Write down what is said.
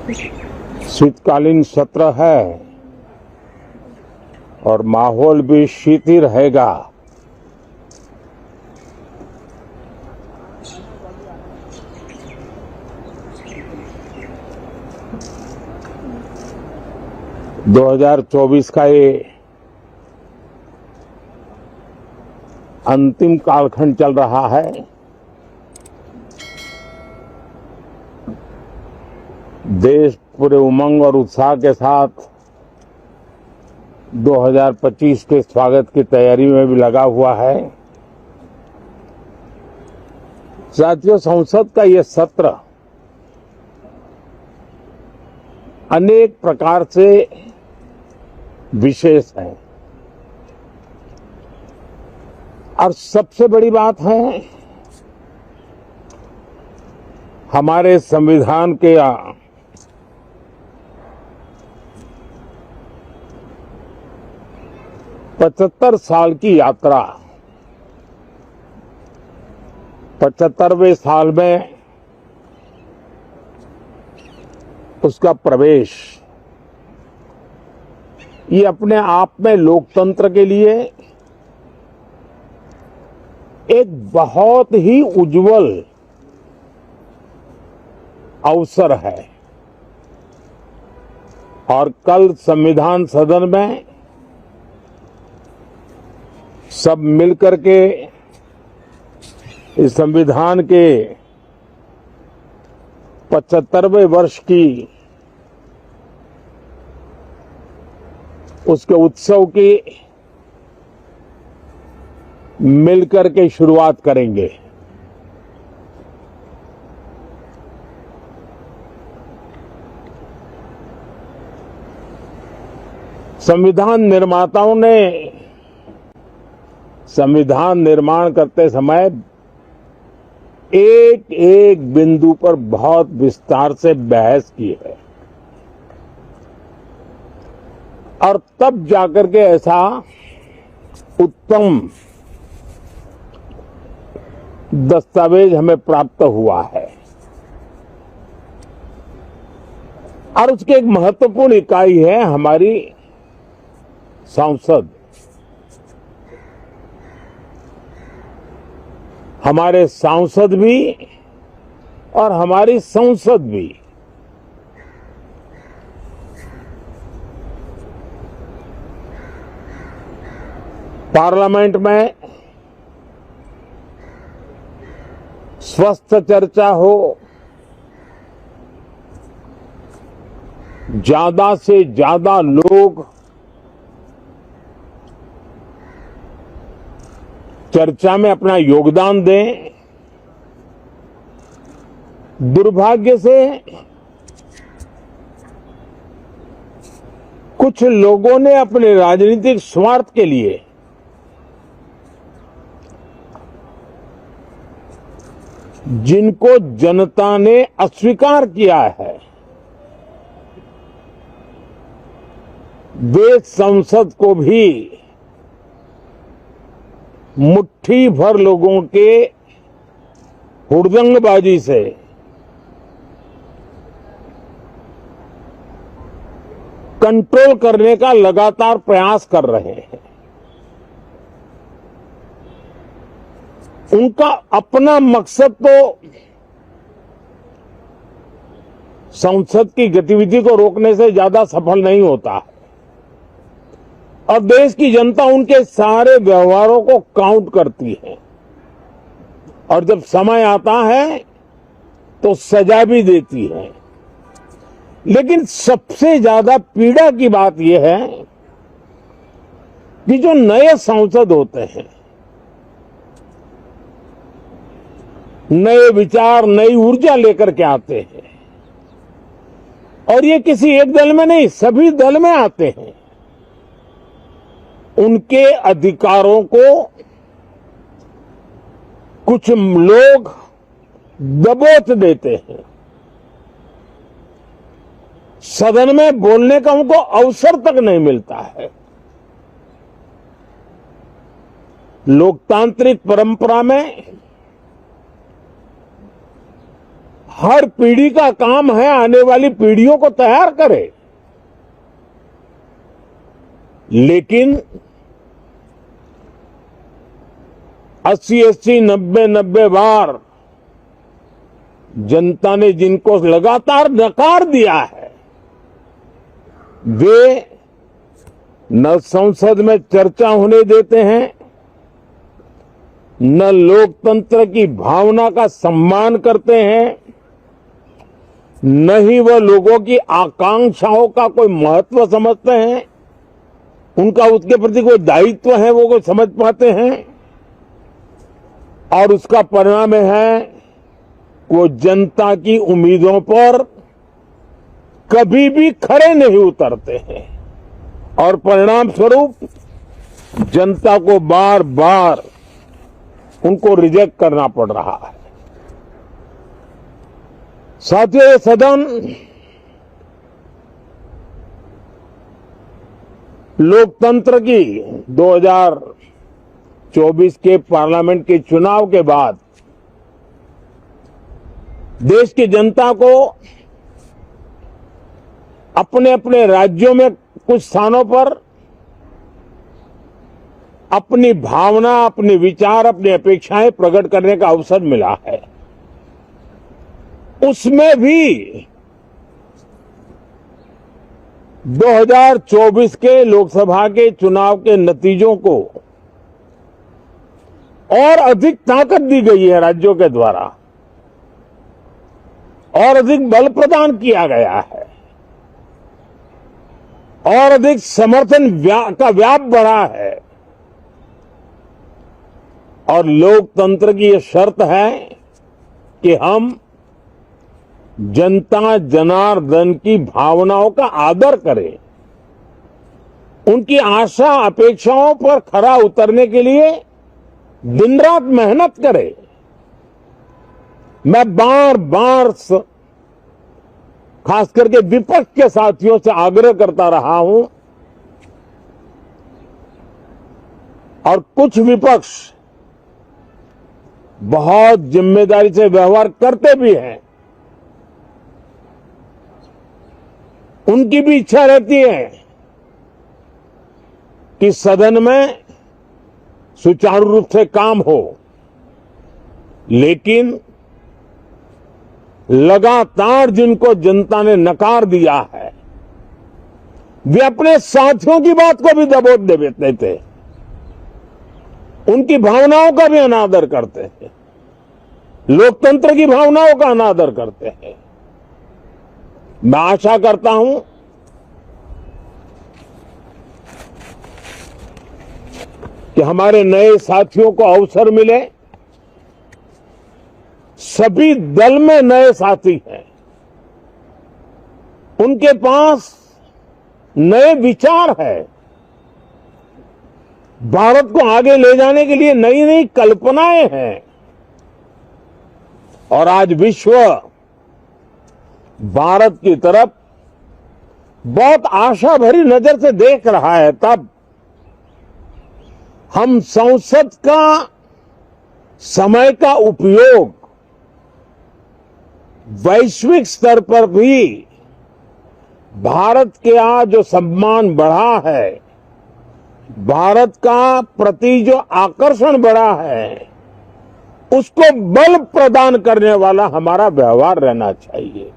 शीतकालीन सत्र है और माहौल भी शीत ही रहेगा। दो 2024 का ये अंतिम कालखंड चल रहा है। देश पूरे उमंग और उत्साह के साथ 2025 के स्वागत की तैयारी में भी लगा हुआ है। साथियों, संसद का ये सत्र अनेक प्रकार से विशेष है और सबसे बड़ी बात है हमारे संविधान के 75 साल की यात्रा, 75वें साल में उसका प्रवेश, ये अपने आप में लोकतंत्र के लिए एक बहुत ही उज्जवल अवसर है। और कल संविधान सदन में सब मिलकर के इस संविधान के 75वें वर्ष की उसके उत्सव की मिलकर के शुरुआत करेंगे। संविधान निर्माताओं ने संविधान निर्माण करते समय एक एक बिंदु पर बहुत विस्तार से बहस की है और तब जाकर के ऐसा उत्तम दस्तावेज हमें प्राप्त हुआ है। और उसकी एक महत्वपूर्ण इकाई है हमारी संसद। हमारे सांसद भी और हमारी संसद भी पार्लियामेंट में स्वस्थ चर्चा हो, ज्यादा से ज्यादा लोग चर्चा में अपना योगदान दें। दुर्भाग्य से कुछ लोगों ने अपने राजनीतिक स्वार्थ के लिए जिनको जनता ने अस्वीकार किया है, वे संसद को भी मुट्ठी भर लोगों के हुड़दंगबाजी से कंट्रोल करने का लगातार प्रयास कर रहे हैं। उनका अपना मकसद तो संसद की गतिविधि को रोकने से ज्यादा सफल नहीं होता और देश की जनता उनके सारे व्यवहारों को काउंट करती है और जब समय आता है तो सजा भी देती है। लेकिन सबसे ज्यादा पीड़ा की बात यह है कि जो नए सांसद होते हैं, नए विचार, नई ऊर्जा लेकर के आते हैं और ये किसी एक दल में नहीं, सभी दल में आते हैं। उनके अधिकारों को कुछ लोग दबोच देते हैं। सदन में बोलने का उनको अवसर तक नहीं मिलता है। लोकतांत्रिक परंपरा में हर पीढ़ी का काम है आने वाली पीढ़ियों को तैयार करे, लेकिन 80-80, 90-90 बार जनता ने जिनको लगातार नकार दिया है, वे न संसद में चर्चा होने देते हैं, न लोकतंत्र की भावना का सम्मान करते हैं, न ही वह लोगों की आकांक्षाओं का कोई महत्व समझते हैं, उनका उसके प्रति कोई दायित्व है वो कोई समझ पाते हैं। और उसका परिणाम है वो जनता की उम्मीदों पर कभी भी खरे नहीं उतरते हैं और परिणाम स्वरूप जनता को बार बार उनको रिजेक्ट करना पड़ रहा है। साथियों, ये सदन लोकतंत्र की 2024 के पार्लियामेंट के चुनाव के बाद देश की जनता को अपने अपने राज्यों में कुछ स्थानों पर अपनी भावना, अपने विचार, अपनी अपेक्षाएं प्रकट करने का अवसर मिला है। उसमें भी 2024 के लोकसभा के चुनाव के नतीजों को और अधिक ताकत दी गई है राज्यों के द्वारा और अधिक बल प्रदान किया गया है और अधिक समर्थन का व्याप बढ़ा है। और लोकतंत्र की यह शर्त है कि हम जनता जनार्दन की भावनाओं का आदर करें, उनकी आशा अपेक्षाओं पर खरा उतरने के लिए दिन रात मेहनत करें। मैं बार बार खास करके विपक्ष के साथियों से आग्रह करता रहा हूं और कुछ विपक्ष बहुत जिम्मेदारी से व्यवहार करते भी हैं। उनकी भी इच्छा रहती है कि सदन में सुचारू रूप से काम हो, लेकिन लगातार जिनको जनता ने नकार दिया है वे अपने साथियों की बात को भी दबोच देते थे, उनकी भावनाओं का भी अनादर करते हैं, लोकतंत्र की भावनाओं का अनादर करते हैं। मैं आशा करता हूं कि हमारे नए साथियों को अवसर मिले। सभी दल में नए साथी हैं, उनके पास नए विचार है, भारत को आगे ले जाने के लिए नई नई कल्पनाएं हैं और आज विश्व भारत की तरफ बहुत आशा भरी नजर से देख रहा है। तब हम संसद का समय का उपयोग वैश्विक स्तर पर भी भारत के आज जो सम्मान बढ़ा है, भारत का प्रति जो आकर्षण बढ़ा है, उसको बल प्रदान करने वाला हमारा व्यवहार रहना चाहिए।